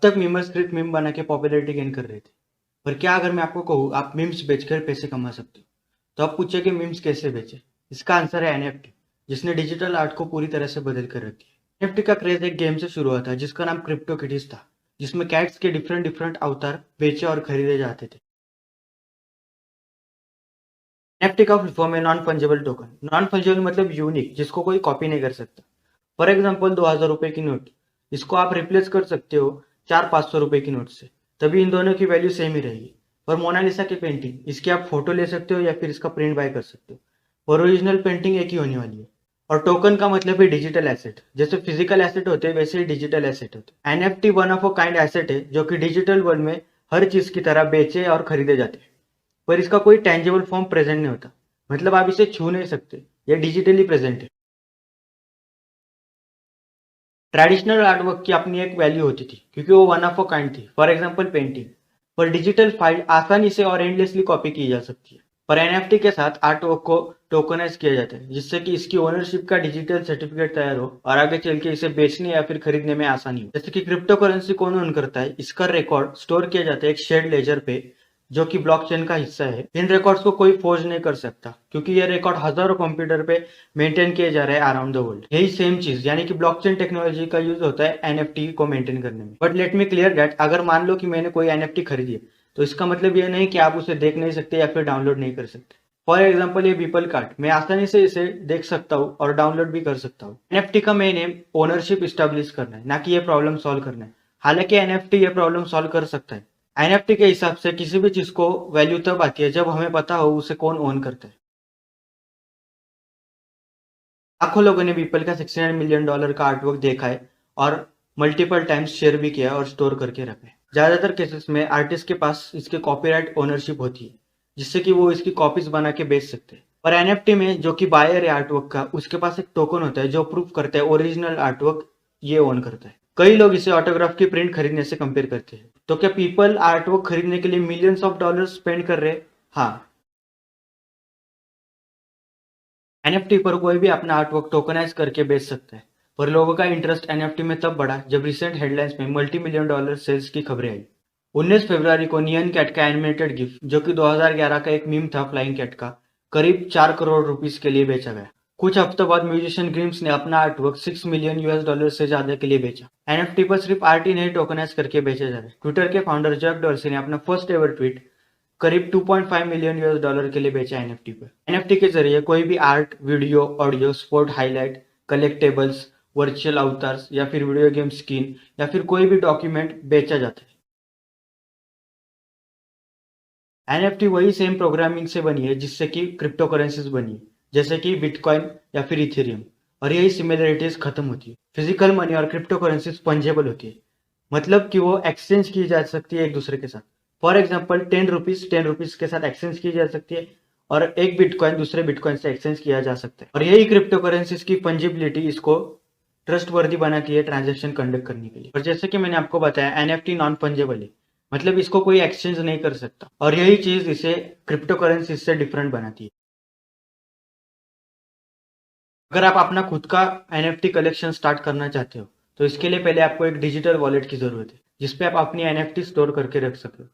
तक मीमर्स सिर्फ मीम बना के पॉपुलैरिटी गेन कर रहे थे, पर क्या अगर मैं आपको कहूँ आप मीम्स बेचकर पैसे कमा सकते हो, तो आप पूछे कि मीम्स कैसे बेचे। इसका आंसर है एनएफटी, जिसने डिजिटल आर्ट को पूरी तरह से बदल कर रखी है। एनएफटी का क्रेज एक गेम से शुरू हुआ था जिसका नाम क्रिप्टो किटीज था, जिसमें कैट्स के डिफरेंट डिफरेंट अवतार बेचे और खरीदे जाते थे। एनएफटी का फुल फॉर्म है non fungible token. Non fungible मतलब यूनिक, जिसको कोई कॉपी नहीं कर सकता। फॉर एग्जाम्पल 2000 रुपए की नोट, इसको आप रिप्लेस कर सकते हो 400-500 रुपए की नोट से, तभी इन दोनों की वैल्यू सेम ही रहेगी। और मोनालिसा की पेंटिंग, इसकी आप फोटो ले सकते हो या फिर इसका प्रिंट बाय कर सकते हो, और ओरिजिनल पेंटिंग एक ही होने वाली है। और टोकन का मतलब है डिजिटल एसेट। जैसे फिजिकल एसेट होते हैं वैसे ही डिजिटल एसेट होते हैं। NFT one of a kind asset है जो कि डिजिटल वर्ल्ड में हर चीज की तरह बेचे और खरीदे जाते हैं, पर इसका कोई टेंजिबल फॉर्म प्रेजेंट नहीं होता। मतलब आप इसे छू नहीं सकते, यह डिजिटली प्रेजेंट है। ट्रेडिशनल आर्टवर्क की अपनी एक वैल्यू होती थी क्योंकि वो वन ऑफ अ काइंड थी, फॉर एग्जाम्पल पेंटिंग। पर डिजिटल फाइल आसानी से और एंडलेसली कॉपी की जा सकती है। पर एनएफटी के साथ आर्टवर्क को टोकनाइज किया जाता है, जिससे कि इसकी ओनरशिप का डिजिटल सर्टिफिकेट तैयार हो और आगे चल के इसे बेचने या फिर खरीदने में आसानी हो। जैसे कि क्रिप्टो करेंसी कौन ओन करता है, इसका रिकॉर्ड स्टोर किया जाता है एक शेयर्ड लेजर पे, जो कि ब्लॉकचेन का हिस्सा है। इन रिकॉर्ड्स को कोई फोर्ज नहीं कर सकता क्योंकि ये रिकॉर्ड हजारों कंप्यूटर पे मेंटेन किए जा रहे हैं अराउंड द वर्ल्ड। यही सेम चीज यानी कि ब्लॉकचेन टेक्नोलॉजी का यूज होता है एनएफटी को मेंटेन करने में। But let me clear that, अगर मान लो कि मैंने कोई एनएफटी खरीदी है, तो इसका मतलब ये नहीं कि आप उसे देख नहीं सकते या फिर डाउनलोड नहीं कर सकते। फॉर एग्जाम्पल ये पीपल कार्ड, मैं आसानी से इसे देख सकता हूँ और डाउनलोड भी कर सकता हूँ। एनएफटी का मेन एम ओनरशिप स्टैब्लिश करना है, ना कि ये प्रॉब्लम सॉल्व करना है। हालांकि एनएफटी ये प्रॉब्लम सॉल्व कर सकता है। एनएफटी के हिसाब से किसी भी चीज को वैल्यू तब आती है जब हमें पता हो उसे कौन ओन करता है। लाखों लोगों ने पीपल का $600 मिलियन का आर्टवर्क देखा है और मल्टीपल टाइम्स शेयर भी किया और स्टोर करके रखा है। ज्यादातर केसेस में आर्टिस्ट के पास इसके कॉपीराइट ओनरशिप होती है, जिससे कि वो इसकी कॉपीज बना के बेच सकते हैं। और एनएफटी में जो कि बायर है आर्टवर्क का, उसके पास एक टोकन होता है जो प्रूफ करता है ओरिजिनल आर्टवर्क ये ओन करता है। कई लोग इसे ऑटोग्राफ की प्रिंट खरीदने से कंपेयर करते हैं। तो क्या पीपल आर्टवर्क खरीदने के लिए मिलियंस ऑफ डॉलर्स स्पेंड कर रहे हैं? हाँ। एनएफटी पर कोई भी अपना आर्टवर्क टोकनाइज करके बेच सकता है, पर लोगों का इंटरेस्ट एनएफटी में तब बढ़ा जब रिसेंट हेडलाइंस में $multi-million सेल्स की खबरें आई। 19 फरवरी को नियन कैट का एनिमेटेड गिफ, जो कि 2011 का एक मीम था फ्लाइंग कैट का, करीब 4 करोड़ रुपीस के लिए बेचा गया। कुछ हफ्तों बाद म्यूजिशियन ग्रिम्स ने अपना आर्टवर्क $6 मिलियन से ज्यादा के लिए बेचा। एनएफटी पर सिर्फ आर्ट ही नहीं टोकनाइज करके बेचे जा रहे। ट्विटर के फाउंडर जैक डॉर्सी ने अपना फर्स्ट एवर ट्वीट करीब $2.5 मिलियन के लिए बेचा एनएफटी पर। एनएफटी के जरिए कोई भी art, video, audio, sport highlight, collectables, virtual avatars या फिर वीडियो गेम स्किन या फिर कोई भी डॉक्यूमेंट बेचा जाता है। एनएफटी वही सेम प्रोग्रामिंग से बनी है जिससे कि क्रिप्टो करेंसीज बनी है, जैसे कि बिटकॉइन या फिर इथेरियम, और यही सिमिलरिटीज खत्म होती है। फिजिकल मनी और क्रिप्टो करेंसीज पंजेबल होती है, मतलब कि वो एक्सचेंज की जा सकती है एक दूसरे के साथ। फॉर एग्जाम्पल 10 रुपीज के साथ एक्सचेंज की जा सकती है और एक बिटकॉइन दूसरे बिटकॉइन से एक्सचेंज किया जा सकता है। और यही क्रिप्टो करेंसीज की फंजिबिलिटी इसको ट्रस्ट वर्दी बनाती है ट्रांजेक्शन कंडक्ट करने के लिए। और जैसे कि मैंने आपको बताया एनएफटी नॉन फंजेबल है, मतलब इसको कोई एक्सचेंज नहीं कर सकता, और यही चीज इसे क्रिप्टो करेंसी से डिफरेंट बनाती है। अगर आप अपना खुद का एनएफटी कलेक्शन स्टार्ट करना चाहते हो, तो इसके लिए पहले आपको एक डिजिटल वॉलेट की जरूरत है जिसपे आप अपनी एनएफटी स्टोर करके रख सको।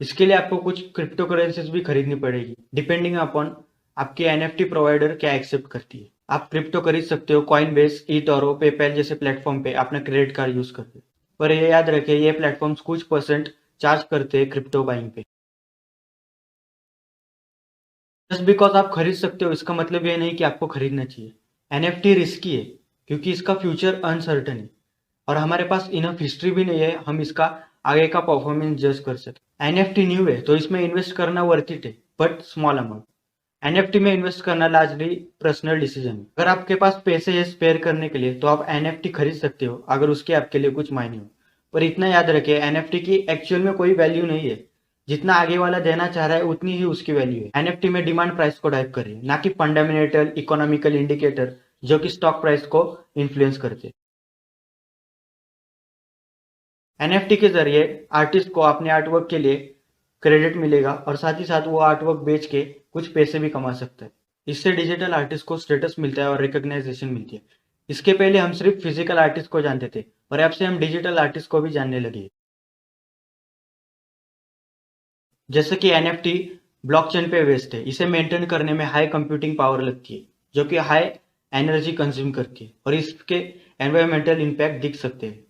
इसके लिए आपको कुछ क्रिप्टो करेंसीज भी खरीदनी पड़ेगी, डिपेंडिंग अपॉन आपकी एनएफटी प्रोवाइडर क्या एक्सेप्ट करती है। आप क्रिप्टो खरीद सकते हो कॉइनबेस, ईटोरो, पेपैल जैसे प्लेटफॉर्म पे अपना क्रेडिट कार्ड यूज करके। पर ये याद रखें, ये प्लेटफॉर्म्स कुछ परसेंट चार्ज करते हैं क्रिप्टो बाइंग पे। जस्ट बिकॉज आप खरीद सकते हो इसका मतलब ये नहीं कि आपको खरीदना चाहिए। एनएफटी रिस्की है क्योंकि इसका फ्यूचर अनसर्टन है और हमारे पास इनफ हिस्ट्री भी नहीं है हम इसका आगे का परफॉर्मेंस जज कर सके। एनएफटी न्यू है तो इसमें इन्वेस्ट करना वर्थ इट है, बट स्मॉल अमाउंट। एनएफटी में इन्वेस्ट करना लार्जली पर्सनल डिसीजन है। अगर आपके पास पैसे है स्पेयर करने के लिए तो आप एनएफटी खरीद सकते हो अगर उसके आपके लिए कुछ मायने हो। पर इतना याद रखिए, एनएफटी की एक्चुअल में कोई वैल्यू नहीं है। जितना आगे वाला देना चाह रहा है उतनी ही उसकी वैल्यू है। एनएफटी में डिमांड प्राइस को ड्राइव करे, ना कि फंडामेंटल इकोनॉमिकल इंडिकेटर जो कि स्टॉक प्राइस को इन्फ्लुएंस करते। एनएफटी के जरिए आर्टिस्ट को अपने आर्टवर्क के लिए क्रेडिट मिलेगा और साथ ही साथ वो आर्टवर्क बेच के कुछ पैसे भी कमा सकता है। इससे डिजिटल आर्टिस्ट को स्टेटस मिलता है और रिकॉग्नाइजेशन मिलती है। इसके पहले हम सिर्फ फिजिकल आर्टिस्ट को जानते थे और अब से हम डिजिटल आर्टिस्ट को भी जानने लगे। जैसे कि एनएफटी ब्लॉकचेन पे बेस्ड है, इसे मेंटेन करने में हाई कंप्यूटिंग पावर लगती है, जो कि हाई एनर्जी कंज्यूम करती है और इसके एनवायरमेंटल इम्पैक्ट दिख सकते हैं।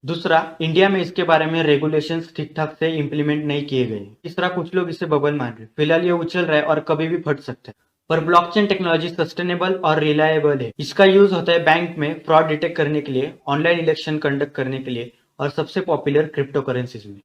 दूसरा, इंडिया में इसके बारे में रेगुलेशंस ठीक ठाक से इंप्लीमेंट नहीं किए गए। तीसरा, कुछ लोग इसे बबल मान रहे हैं। फिलहाल ये उछल रहा है और कभी भी फट सकता है। पर ब्लॉकचेन टेक्नोलॉजी सस्टेनेबल और रिलायबल है। इसका यूज होता है बैंक में फ्रॉड डिटेक्ट करने के लिए, ऑनलाइन इलेक्शन कंडक्ट करने के लिए और सबसे पॉपुलर क्रिप्टो करेंसीज में।